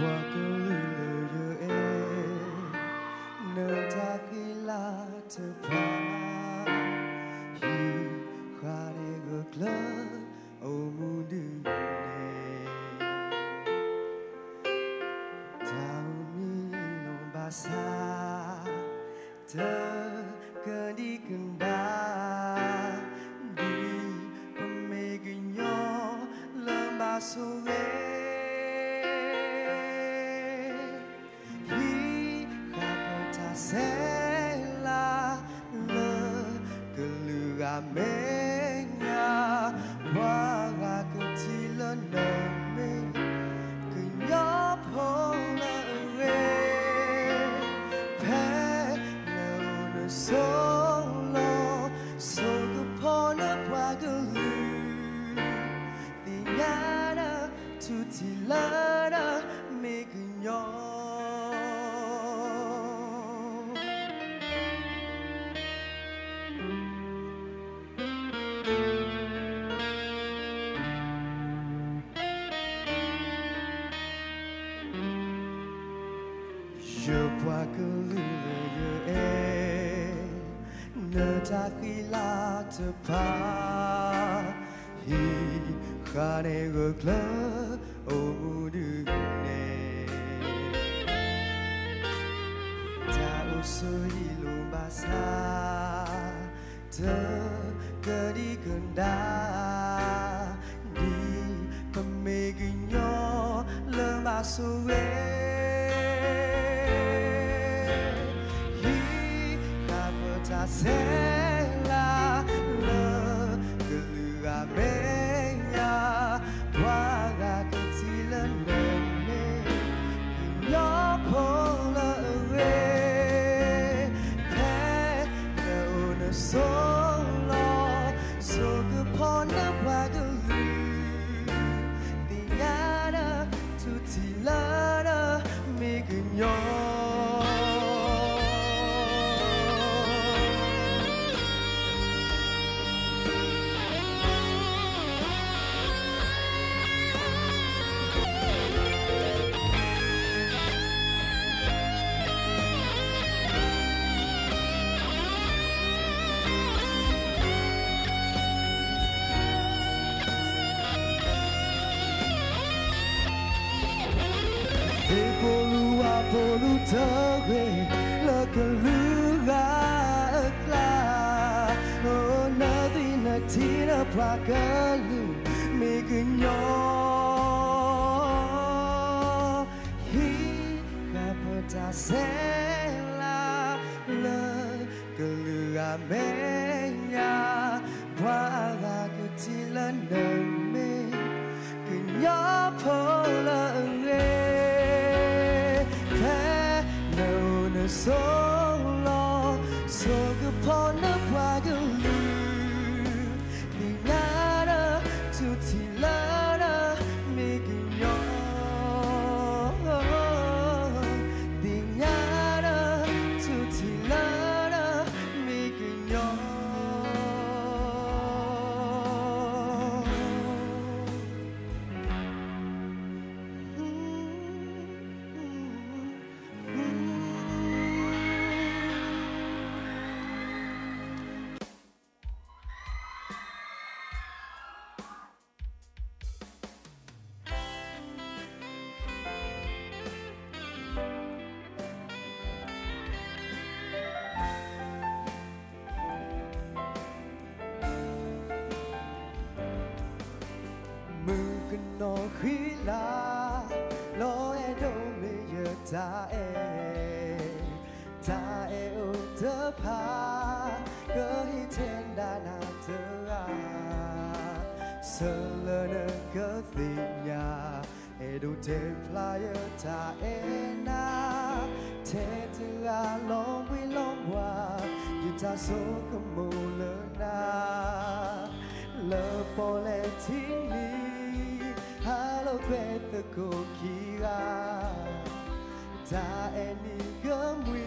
qua câu lời yêu em nơi ta khi la từ pa hi khá để gật lỡ ô mu đừng nè tao mi lòng ba xa tơ cơ đi cần đa đi bầm mê cái nhỏ lỡ ba số ghé sẽ là lỡ cơ lư gà mê nga qua gà cơ chỉ lớn nở mê cứ nhóp hô lỡ ghê phé nở nở solo so cơ phô nở qua cơ lư thì nhá nở tu thì lỡ nở mê cứ nhóp giờ qua cứ lừa em nơi ta khi la thơ pa hi khá để gật lỡ ô mu đừng nè ta ô sơ đi lù ba xa thơ cơ đi gần đá đi cầm mê ghi nhỏ lỡ mà sơ sẽ là lỡ cứ gà mê nhà qua gà cứ chỉ lớn lên mê cứ nhóp hô lỡ ghê thế nâu nơ số lo số cứ phô nơ qua cứ lư thì nhá nơ tu thì lỡ nơ mê cứ nhóp Polu terwe lekaluga ekla oh nothing natina prakalu megunyo hi kapata sela lekaluga menya praga kutilan me kunyo pola nâu solo so cứ phô nấp qua cứ lư thì nhá nơ tu thì lỡ nơ mê cứ nhỏ thì nhá nơ tu thì lỡ nơ mê cứ nhỏ nó khi là lo e đâu bây giờ ta ô tớ pa cơ hi thiên đa na tớ sơ lơ nơ cơ gì nhà e đâu thêm flyer ta na thế thứ long quy long hoa ta số không mù lơ na lơ po lệ thiên lý Hello, better cookie. Ta any gummy,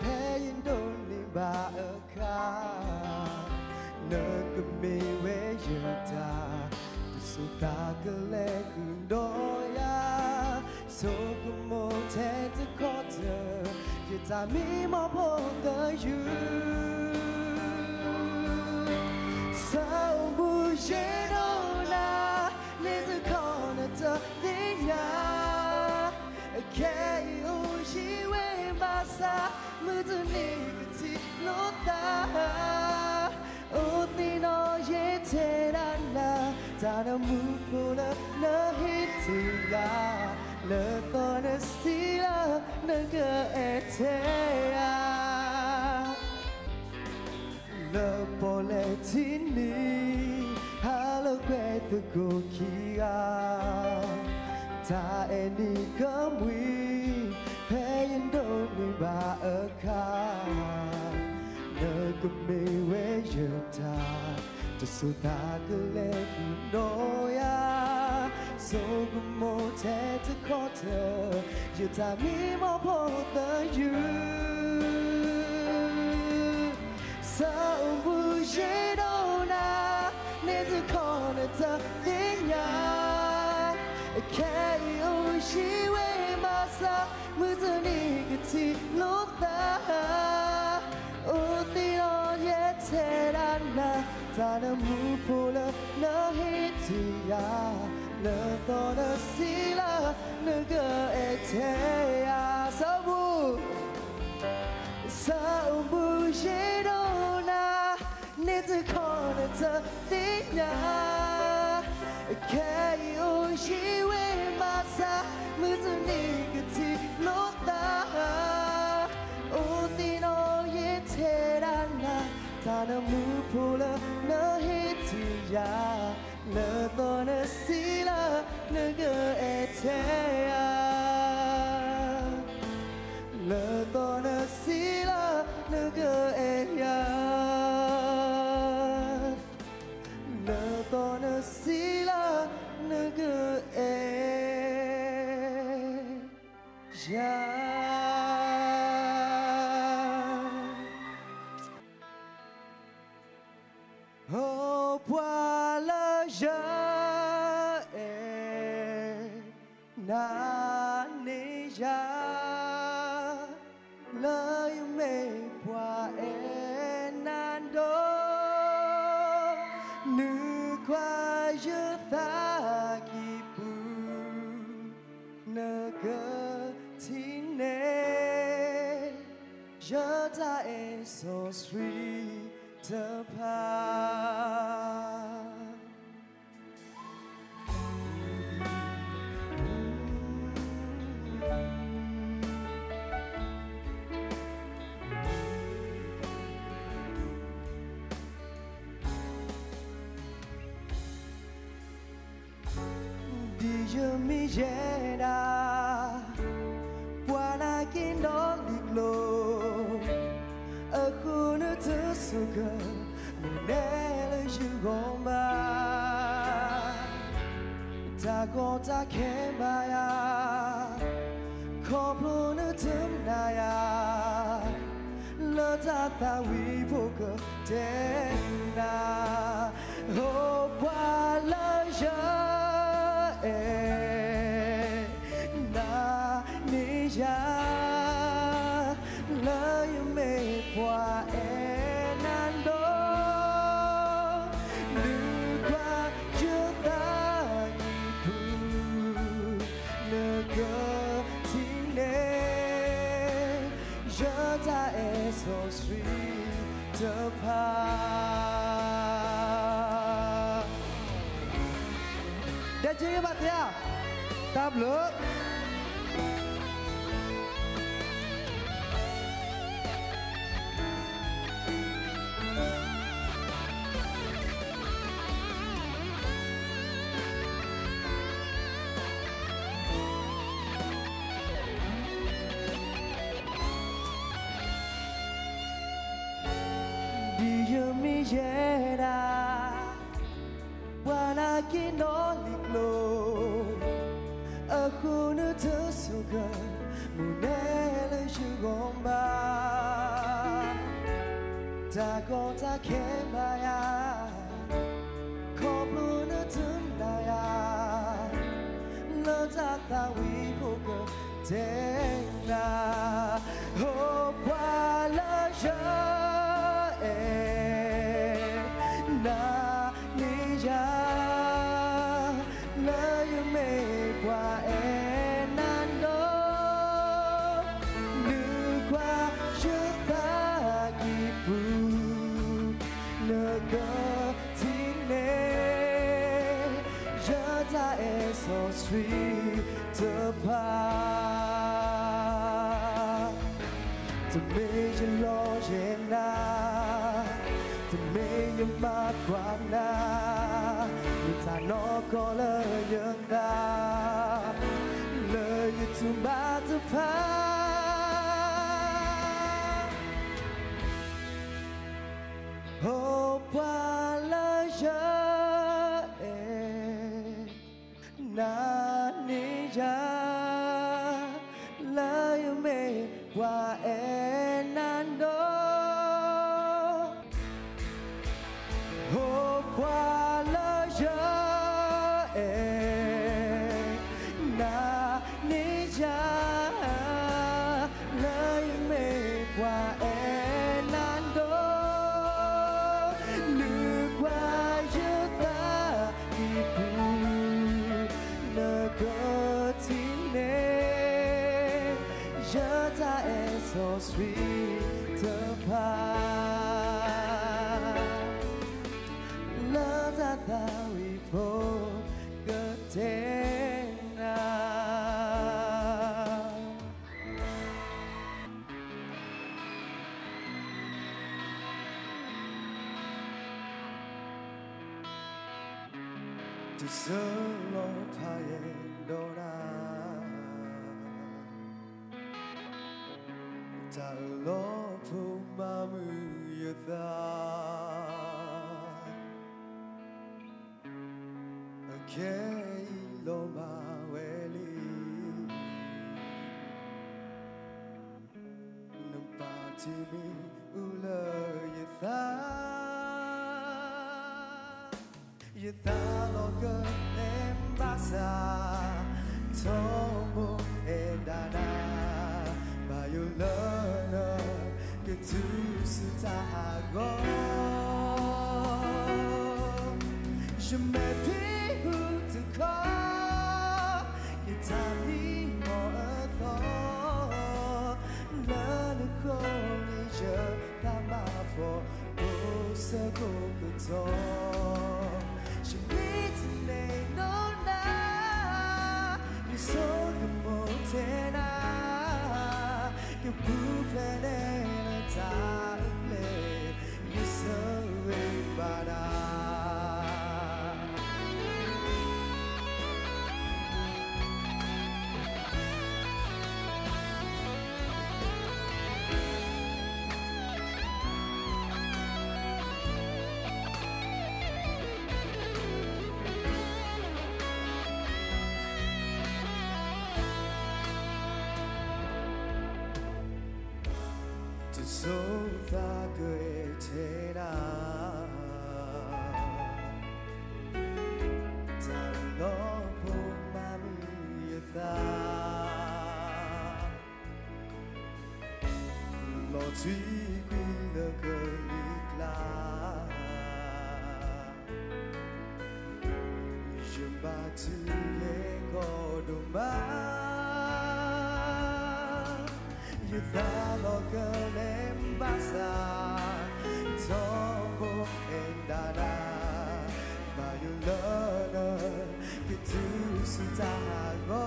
paying don't need by a car. No could be where you die. The suta gale kundoya, so como te te kote you ta mi mo po the you so bu ye no na ne te corner to the ya okay o shi we ma sa mu tu ni ti lo ta o ti no ye te ra na ta no mu po la na hit ti ya le to na si la na ga e te ya le po le ti ni hello que tu go ki ya ta e ni kam wi pe yin do ni ba a ka le ko me we you ta to su ta ke le no ya so como te te kote you ta mi mo po the you so bu ye do na ne te corner to dinya okay o shi we ma sa mu tu ni ke ti lo ta o ti o ye te ra na ta na mu po la na he ti ya le to na si la na ga e te ya so bu ye do na ne te corner to dinya okay o shi we ma sa mu tu ni ke ti lo ta o ti no ye te ra na ta na mu po la na he ti ya le to na si la na ga e te ya le to na si la na ga e ya le to na si la na ga e ya oh voilà je na ne ya lời mê qua nan do nữ qua je ta ki pu na ga ti ne je ta e so sweet to pa Dio mi jeda buona che non diglo alcune te suga nelle jugomba ta gota che baya complone te naya la ta wi poca tena oh buona na ni ya lời mê qua nan do nữ qua chưa ta nhị pu nơ cơ thì nè giờ ta e so sweet to pa để chị các bạn theo tam lửa Dio mi jera buona che non liglo alcune te suga munele jugomba ta gota che baya complone te naya la ta wi poca tena opala ya na niya la yume kwa nando nu kwa yuta kipu naga tine yata so sweet to part to make you lost in now to make you mad quite now you turn on color young now love you too bad to part oh pala ya na niya la yume wa nando oh pala ya na niya la yume wa nando nu kwa yuta ipu Nagotine Yata is so sweet to part Love that we forgot To solo payendora Talo pumamu yatha Okay lo maweli Nampati mi ula yatha Yatha loga embasa Tomo edana Bayulana Ketusu tahago Je me pihu to call Yatami mo atho Nana koni je Tama fo Osa kokuto She needs a name, no, nah. You saw the mountain, you proved it in a time, you saw it, but So far good Talo po mami yatha Lo tui quy lơ cơ lịch la Je ba tu ye ko do ma Yatha lo cơ Basa Tomo endana Bayulana Ketusu tahago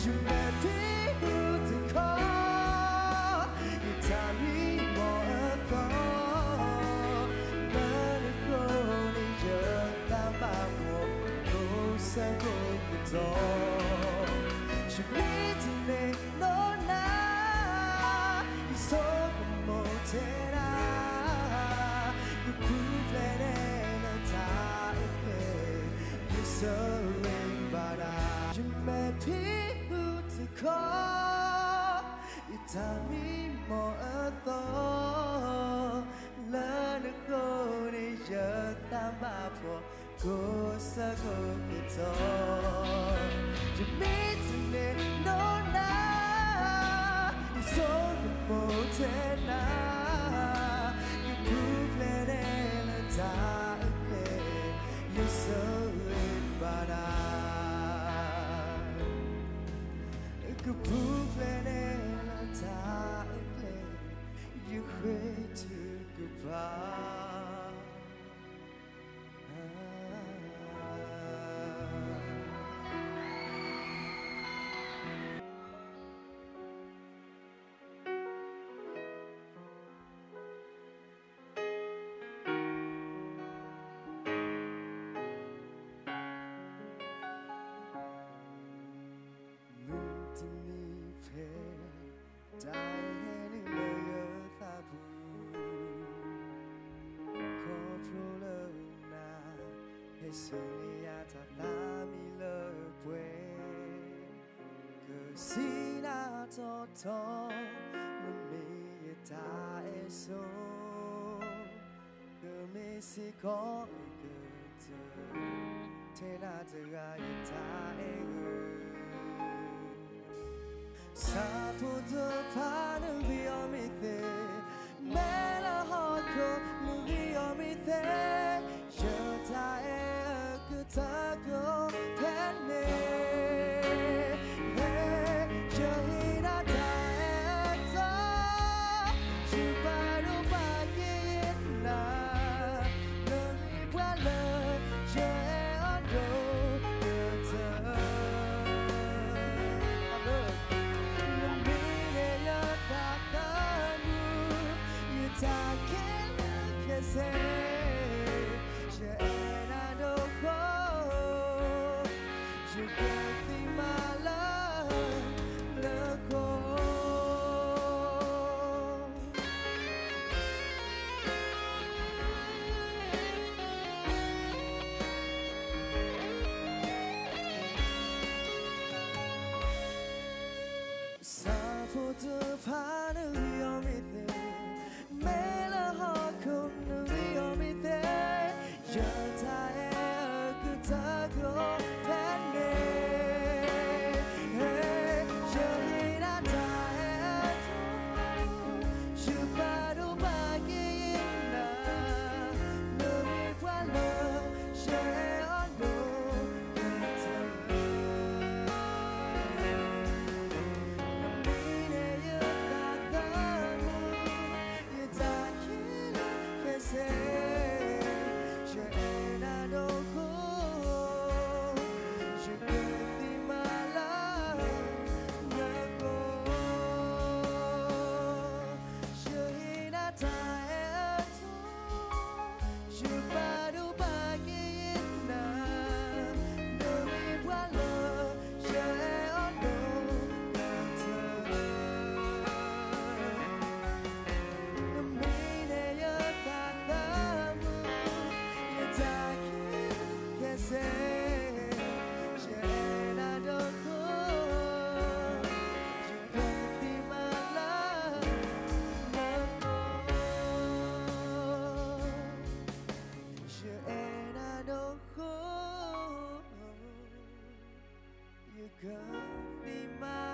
You met me who to call Itami mo ato Nana koni jata mamo Kosa kokuto You need to make no You proved it in a time You're so but you met people to call You tell me more a thought Learn to go to your time for Go so good it's all You meet me no na You so the motena You prove it in a dark You so it but I could prove it in a dark You quit to goodbye Sonia tatami lepwe Kesina toto Mumi ta eso Kemisi ko ikete Tena tega ita ego Sapo de panu biomite Mela hoko lubiomite Yota Tago penne Johina daeta Chuparu bagina Nami wala Jeondo Yota Namine yota kanu Yutakin kese You got me my